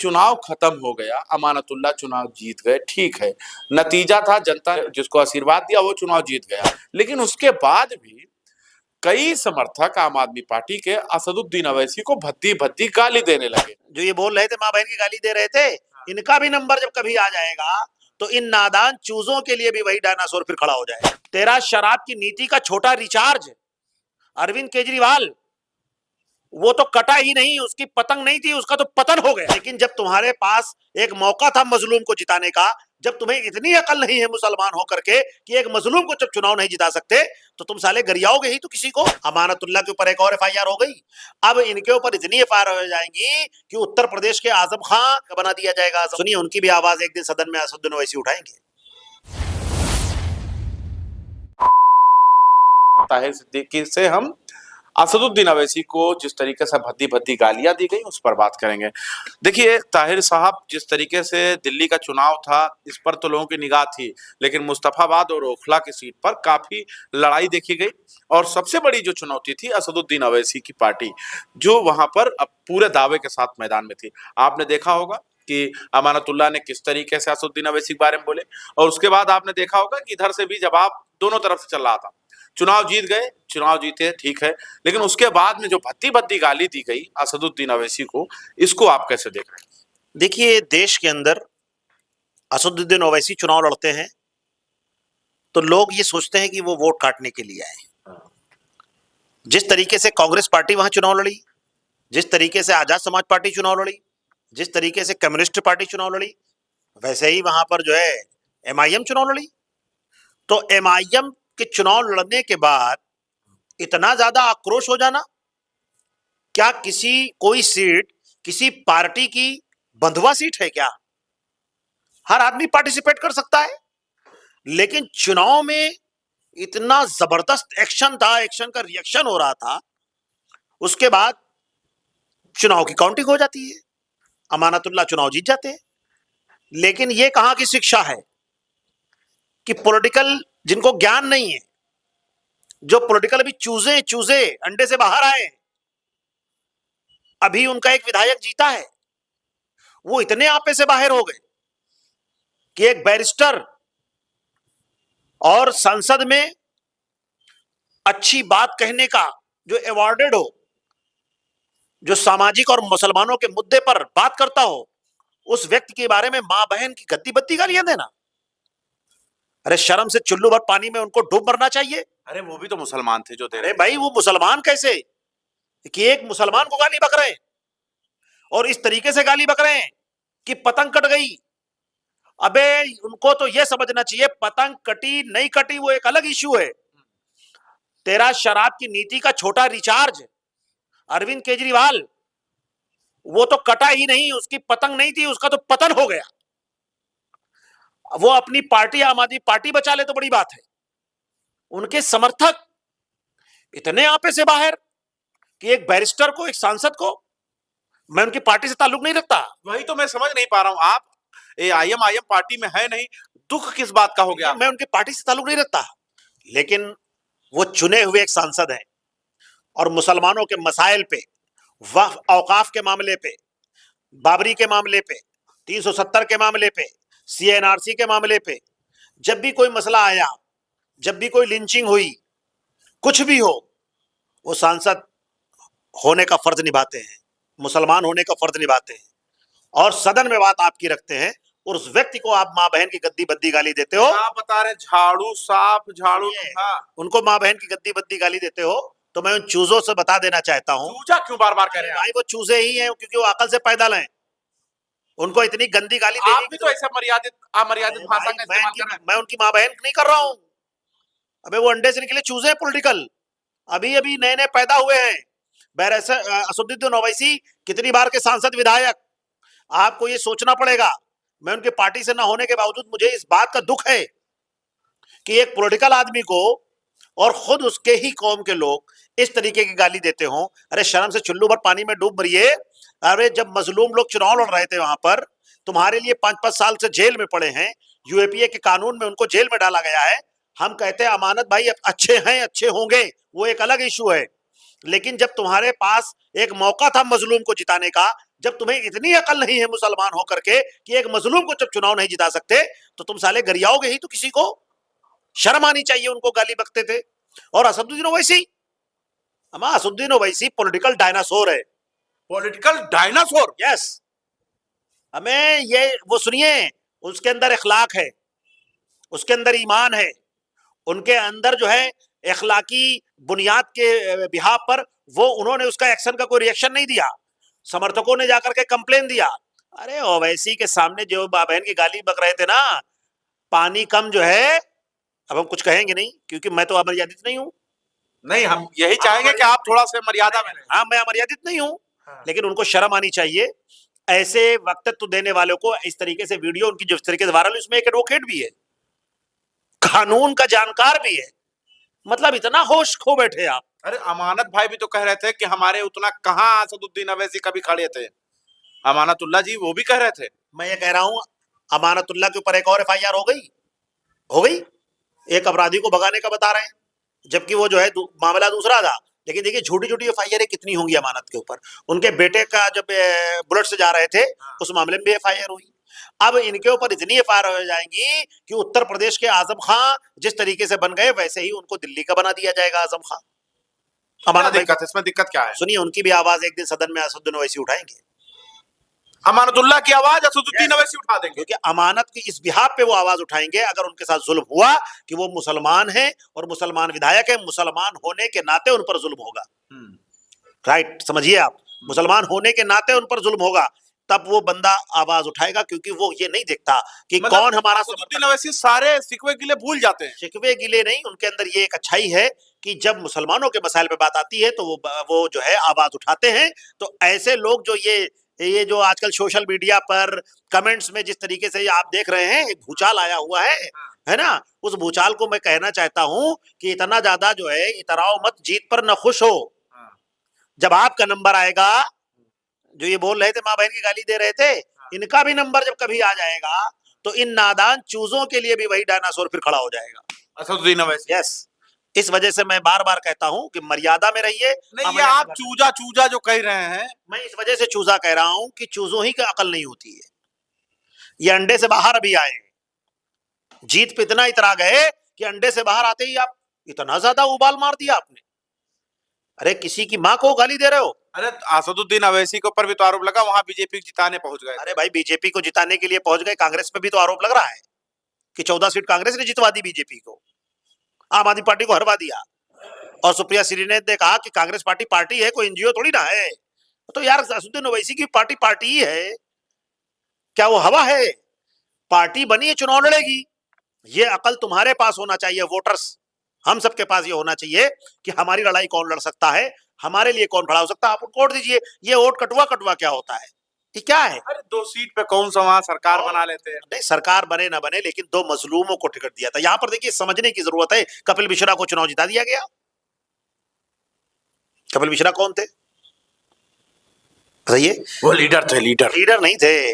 चुनाव खत्म हो गया, अमानतुल्लाह चुनाव जीत गए, ठीक है। नतीजा था जनता ने जिसको आशीर्वाद दिया वो चुनाव जीत गया। लेकिन उसके बाद भी कई समर्थक आम आदमी पार्टी के असदुद्दीन अवैसी को भद्दी-भद्दी गाली देने लगे। जो ये बोल रहे थे माँ बहन की गाली दे रहे थे, इनका भी नंबर जब कभी आ जाएगा तो इन नादान चूजों के लिए भी वही डायनासोर फिर खड़ा हो जाएगा। तेरा शराब की नीति का छोटा रिचार्ज अरविंद केजरीवाल, वो तो कटा ही नहीं, उसकी पतंग नहीं थी, उसका तो पतन हो गया। लेकिन जब तुम्हारे पास एक मौका था मजलूम को जिताने का, जब तुम्हें इतनी अकल नहीं है मुसलमान होकर के कि एक मजलूम को जब चुनाव नहीं जिता सकते तो तुम साले गरियाओगे ही तो किसी को। अमानतुल्ला के ऊपर एक और एफआईआर हो गई, अब इनके ऊपर इतनी एफआईआर हो जाएंगी कि उत्तर प्रदेश के आजम खां का बना दिया जाएगा। सुनिए उनकी भी आवाज एक दिन सदन में असदुद्दीन ओवैसी उठाएंगे। ताहिर सिद्दीकी से हम असदुद्दीन अवैसी को जिस तरीके से भद्दी-भद्दी गालियां दी गई उस पर बात करेंगे। देखिए ताहिर साहब, जिस तरीके से दिल्ली का चुनाव था इस पर तो लोगों की निगाह थी, लेकिन मुस्तफाबाद और ओखला की सीट पर काफी लड़ाई देखी गई और सबसे बड़ी जो चुनौती थी असदुद्दीन अवैसी की पार्टी, जो वहां पर अब पूरे दावे के साथ मैदान में थी। आपने देखा होगा कि अमानतुल्लाह ने किस तरीके से असदुद्दीन अवैसी के बारे में बोले और उसके बाद आपने देखा होगा कि इधर से भी जवाब दोनों तरफ से चल रहा था। चुनाव जीत गए, चुनाव जीते, ठीक है, लेकिन उसके बाद में जो भद्दी-भद्दी गाली दी गई असदुद्दीन अवैसी को, इसको आप कैसे देख रहे हैं? देखिए देश के अंदर असदुद्दीन ओवैसी चुनाव लड़ते हैं तो लोग ये सोचते हैं कि वो वोट काटने के लिए आए। जिस तरीके से कांग्रेस पार्टी वहां चुनाव लड़ी, जिस तरीके से आजाद समाज पार्टी चुनाव लड़ी, जिस तरीके से कम्युनिस्ट पार्टी चुनाव लड़ी, वैसे ही वहां पर जो है एमआईएम चुनाव लड़ी। तो एमआईएम के चुनाव लड़ने के बाद इतना ज्यादा आक्रोश हो जाना, क्या कोई सीट किसी पार्टी की बंधुआ सीट है क्या? हर आदमी पार्टिसिपेट कर सकता है, लेकिन चुनाव में इतना जबरदस्त एक्शन था, एक्शन का रिएक्शन हो रहा था, उसके बाद चुनाव की काउंटिंग हो जाती है, अमानतुल्लाह चुनाव जीत जाते हैं। लेकिन ये कहां की शिक्षा है कि पॉलिटिकल जिनको ज्ञान नहीं है, जो पॉलिटिकल अभी चूजे अंडे से बाहर आए, अभी उनका एक विधायक जीता है, वो इतने आपे से बाहर हो गए कि एक बैरिस्टर और संसद में अच्छी बात कहने का जो अवॉर्डेड हो, जो सामाजिक और मुसलमानों के मुद्दे पर बात करता हो, उस व्यक्ति के बारे में मां बहन की गद्दी बद्दी गालियां देना, अरे शर्म से चुल्लू भर पानी में उनको डूब मरना चाहिए। अरे वो भी तो मुसलमान थे जो दे रहे। अरे भाई वो मुसलमान कैसे कि एक मुसलमान को गाली बक रहे हैं और इस तरीके से गाली बक रहे हैं कि पतंग कट गई। अबे उनको तो यह समझना चाहिए पतंग कटी नहीं कटी वो एक अलग इश्यू है। तेरा शराब की नीति का छोटा रिचार्ज अरविंद केजरीवाल, वो तो कटा ही नहीं, उसकी पतंग नहीं थी, उसका तो पतन हो गया। वो अपनी पार्टी आम आदमी पार्टी बचा ले तो बड़ी बात है, उनके समर्थक इतने आपे से बाहर कि एक बैरिस्टर को, एक सांसद को, मैं उनकी पार्टी से ताल्लुक नहीं रखता। वही तो मैं समझ नहीं पा रहा हूं, आप आईएम पार्टी में है नहीं, दुख किस बात का हो गया? मैं उनकी पार्टी से ताल्लुक नहीं रखता, लेकिन वो चुने हुए एक सांसद हैं और मुसलमानों के मसाइल पे, वक्फ औकाफ के मामले पे, बाबरी के मामले पे, 370 के मामले पे, सीएनआरसी के मामले पे, जब भी कोई मसला आया, जब भी कोई लिंचिंग हुई, कुछ भी हो, वो सांसद होने का फर्ज निभाते हैं, मुसलमान होने का फर्ज निभाते हैं और सदन में बात आपकी रखते हैं और उस व्यक्ति को आप मां बहन की गद्दी बद्दी गाली देते हो। आप बता रहे झाड़ू साफ झाड़ू, उनको मां बहन की गद्दी बद्दी गाली देते हो, तो मैं उन चूजों से बता देना चाहता हूं। चूजा क्यों बार बार कह रहे हैं? भाई वो चूजे ही हैं क्योंकि वो अकल से पैदा हैं, उनको इतनी गंदी गाली आप भी तो ऐसा अमर्यादित भाषा का इस्तेमाल कर रहे हैं। मैं उनकी मां बहन नहीं कर रहा हूं। अबे वो अंडे से निकले चूजे हैं पॉलिटिकल, अभी अभी नए नए पैदा हुए हैं। असदुद्दीन ओवैसी कितनी बार के सांसद विधायक, आपको ये सोचना पड़ेगा। मैं उनकी पार्टी से ना होने के बावजूद मुझे इस बात का दुख है कि एक पॉलिटिकल आदमी को और खुद उसके ही कौम के लोग इस तरीके की गाली देते हो। अरे शर्म से चुल्लू भर पानी में डूब मरिए। अरे जब मजलूम लोग चुनाव लड़ रहे थे वहां पर, तुम्हारे लिए 5-5 साल से जेल में पड़े हैं, यूएपीए के कानून में उनको जेल में डाला गया है। हम कहते हैं अमानत भाई अच्छे हैं, अच्छे होंगे, वो एक अलग इशू है, लेकिन जब तुम्हारे पास एक मौका था मजलूम को जिताने का, जब तुम्हें इतनी अकल नहीं है मुसलमान होकर के कि एक मजलूम को जब चुनाव नहीं जिता सकते तो तुम साले गरियाओगे ही तो किसी को शर्म आनी चाहिए। उनको गाली बकते थे। और असदुद्दीन ओवैसी, अमा असदुद्दीन ओवैसी पॉलिटिकल डायनासोर है। Political dinosaur. यस, हमें ये वो सुनिए, उसके अंदर इखलाक है, उसके अंदर ईमान है, उनके अंदर जो है इखलाकी बुनियाद के बिहाफ पर वो उन्होंने उसका एक्शन का कोई रिएक्शन नहीं दिया। समर्थकों ने जाकर के कंप्लेन दिया। अरे ओवैसी के सामने जो मां बहन की गाली बक रहे थे ना, पानी कम जो है, अब हम कुछ कहेंगे नहीं क्योंकि मैं तो अमर्यादित नहीं हूं। नहीं, हम यही चाहेंगे कि आप थोड़ा सा मर्यादा में रहें। हाँ, मैं अमर्यादित नहीं हूं। हाँ। लेकिन उनको शर्म आनी चाहिए। ऐसे वक्तत्व देने वालों को इस तरीके से वीडियो उनकी जिस तरीके से वायरल, उसमें एक एडवोकेट भी है, कानून का जानकार भी है। मतलब इतना होश खो बैठे आप। अरे अमानत भाई भी तो कह रहे थे कि हमारे उतना कहाँ असदुद्दीन अवैसी कभी खड़े थे। अमानतुल्लाह जी वो भी कह रहे थे। मैं ये कह रहा हूं, अमानतुल्लाह के ऊपर एक और एफआईआर हो गई। एक अपराधी को भगाने का बता रहे हैं, जबकि वो जो है मामला दूसरा था। लेकिन देखिए छोटी छोटी एफआईआर कितनी होंगी अमानत के ऊपर। उनके बेटे का जब बुलेट से जा रहे थे उस मामले में भी एफआईआर हुई। अब इनके ऊपर इतनी एफआईआर हो जाएंगी कि उत्तर प्रदेश के आजम खां जिस तरीके से बन गए वैसे ही उनको दिल्ली का बना दिया जाएगा आजम खां। क्या अमानत दिक्कत है इसमें? दिक्कत क्या है? सुनिए, उनकी भी आवाज एक दिन सदन में असदुद्दीन ओवैसी उठाएंगे। अमानतुल्लाह की आवाज असदुद्दीन अवैसी उठा देंगे। क्योंकि अमानत की इस बिहाफ पे वो आवाज उठाएंगे अगर उनके साथ जुल्म हुआ कि वो मुसलमान है और मुसलमान विधायक है, मुसलमान होने के नाते उन पर जुल्म होगा। राइट, समझिए आप, मुसलमान होने के नाते उन पर जुल्म होगा, तब वो बंदा आवाज उठाएगा। क्योंकि वो ये नहीं देखता कि मतलब कौन हमारा असदुद्दीन अवैसी सारे शिकवे गिले भूल जाते हैं। शिकवे गिले नहीं, उनके अंदर ये एक अच्छाई है कि जब मुसलमानों के मसाइल पे बात आती है तो वो जो है आवाज उठाते हैं। तो ऐसे लोग जो ये जो आजकल सोशल मीडिया पर कमेंट्स में जिस तरीके से आप देख रहे हैं, एक भूचाल आया हुआ है ना, उस भूचाल को मैं कहना चाहता हूं कि इतना ज्यादा जो है इतराओ मत, जीत पर न खुश हो। जब आपका नंबर आएगा, जो ये बोल रहे थे मां बहन की गाली दे रहे थे, इनका भी नंबर जब कभी आ जाएगा तो इन नादान चूजों के लिए भी वही डायनासोर फिर खड़ा हो जाएगा, असदुद्दीन अवैसी। यस। इस वजह से मैं बार बार कहता हूं कि मर्यादा में रहिए। नहीं, ये आप चूजा चूजा जो कह रहे हैं, मैं इस वजह से चूजा कह रहा हूं कि चूजों ही का अकल नहीं होती है। ये अंडे से बाहर अभी आए, जीत पे इतना इतरा गए कि अंडे से बाहर आते ही आप इतना ज्यादा उबाल मार दिया आपने। अरे किसी की माँ को गाली दे रहे हो। अरे असदुद्दीन अवैसी के ऊपर भी तो आरोप लगा, वहां बीजेपी जिताने पहुंच गए। अरे भाई, बीजेपी को जिताने के लिए पहुंच गए, कांग्रेस पे भी तो आरोप लग रहा है कि 14 सीट कांग्रेस ने जितवा दी बीजेपी को, आम आदमी पार्टी को हरवा दिया। और सुप्रिया श्रीनेत ने कहा कि कांग्रेस पार्टी है, कोई एनजीओ थोड़ी ना है। तो यार असदुद्दीन ओवैसी की पार्टी ही है, क्या वो हवा है? पार्टी बनी है, चुनाव लड़ेगी। ये अकल तुम्हारे पास होना चाहिए, वोटर्स, हम सबके पास ये होना चाहिए कि हमारी लड़ाई कौन लड़ सकता है, हमारे लिए कौन खड़ा हो सकता है। आप वोट दीजिए। ये वोट कटवा कटवा क्या होता है, ये क्या है? अरे 2 सीट पे कौन सा वहां सरकार बना लेते हैं। नहीं, सरकार बने ना बने, लेकिन 2 मजलूमों को टिकट दिया था। यहां पर देखिए समझने की जरूरत है। कपिल मिश्रा को चुनाव जिता दिया गया। कपिल मिश्रा कौन थे बताइए? वो लीडर थे। लीडर नहीं थे,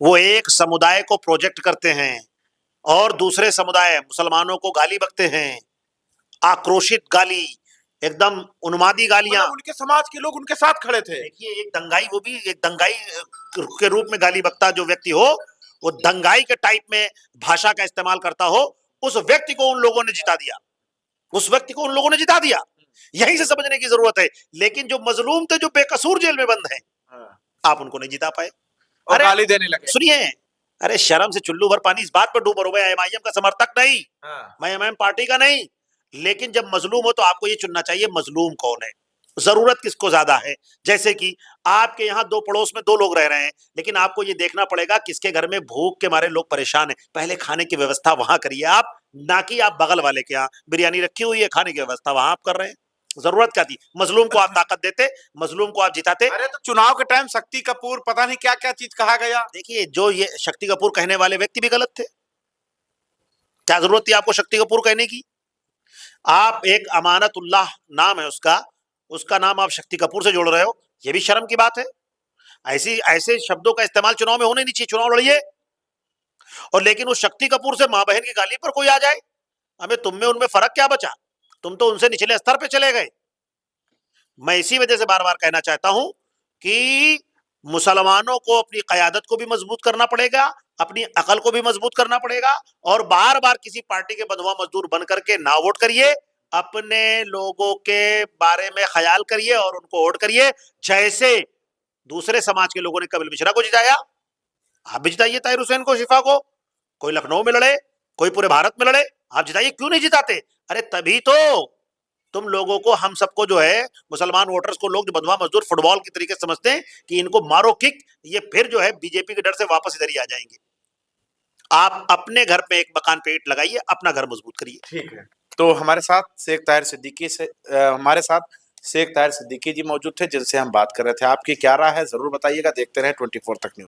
वो एक समुदाय को प्रोजेक्ट करते हैं और दूसरे समुदाय मुसलमानों को गाली बकते हैं, आक्रोशित गाली, एकदम उन्मादी गालियां। मतलब उनके समाज के लोग उनके साथ खड़े थे। देखिए एक दंगाई, वो भी एक दंगाई के रूप में गाली बकता जो व्यक्ति हो, वो दंगाई के टाइप में भाषा का इस्तेमाल करता हो, उस व्यक्ति को उन लोगों ने जिता दिया। उस व्यक्ति को उन लोगों ने जिता दिया। यहीं से समझने की जरूरत है। लेकिन जो मजलूम थे, जो बेकसूर जेल में बंद हैं, आप उनको नहीं जिता पाए और गाली देने लगे। सुनिए, अरे शर्म से चुल्लू भर पानी। इस बात पर डूब रहे, एमआईएम का समर्थक नहीं, मैं एमआईएम पार्टी का नहीं, लेकिन जब मजलूम हो तो आपको ये चुनना चाहिए मजलूम कौन है, जरूरत किसको ज्यादा है। जैसे कि आपके यहाँ 2 पड़ोस में 2 लोग रह रहे हैं, लेकिन आपको ये देखना पड़ेगा किसके घर में भूख के मारे लोग परेशान हैं। पहले खाने की व्यवस्था वहां करिए आप, ना कि आप बगल वाले के यहाँ बिरयानी रखी हुई है, खाने की व्यवस्था वहां आप कर रहे हैं। जरूरत क्या थी? मजलूम को आप ताकत देते, मजलूम को आप जिताते। अरे तो चुनाव के टाइम शक्ति कपूर पता नहीं क्या क्या चीज कहा गया। देखिए, जो ये शक्ति कपूर कहने वाले व्यक्ति भी गलत थे। क्या जरूरत थी आपको शक्ति कपूर कहने की? आप एक अमानतुल्लाह नाम है उसका नाम आप शक्ति कपूर से जोड़ रहे हो, ये भी शर्म की बात है। ऐसे शब्दों का इस्तेमाल चुनाव में होने नहीं चाहिए। चुनाव लड़िए, और लेकिन उस शक्ति कपूर से मां बहन की गाली पर कोई आ जाए, हमें तुम में उनमें फर्क क्या बचा? तुम तो उनसे निचले स्तर पे चले गए। मैं इसी वजह से बार बार कहना चाहता हूं कि मुसलमानों को अपनी क़यादत को भी मजबूत करना पड़ेगा, अपनी अकल को भी मजबूत करना पड़ेगा, और बार बार किसी पार्टी के बंधुआ मजदूर बन करके ना वोट करिए, अपने लोगों के बारे में ख्याल करिए और उनको वोट करिए। जैसे दूसरे समाज के लोगों ने कपिल मिश्रा को जिताया, आप भी जिताइए ताहिर हुसैन को, शिफा को। कोई लखनऊ में लड़े, कोई पूरे भारत में लड़े, आप जिताइए। क्यों नहीं जिताते? अरे तभी तो तुम लोगों को, हम सबको जो है मुसलमान वोटर्स को, लोग जो बंधुआ मजदूर फुटबॉल की तरीके से समझते हैं कि इनको मारो किक, ये फिर जो है बीजेपी के डर से वापस इधर ही आ जाएंगे। आप अपने घर पे एक मकान पे ईंट लगाइए, अपना घर मजबूत करिए। ठीक है। तो हमारे साथ शेख ताहिर सिद्दीकी जी मौजूद थे, जिनसे हम बात कर रहे थे। आपकी क्या राय है, जरूर बताइएगा। देखते रहे 24 तक न्यूज़।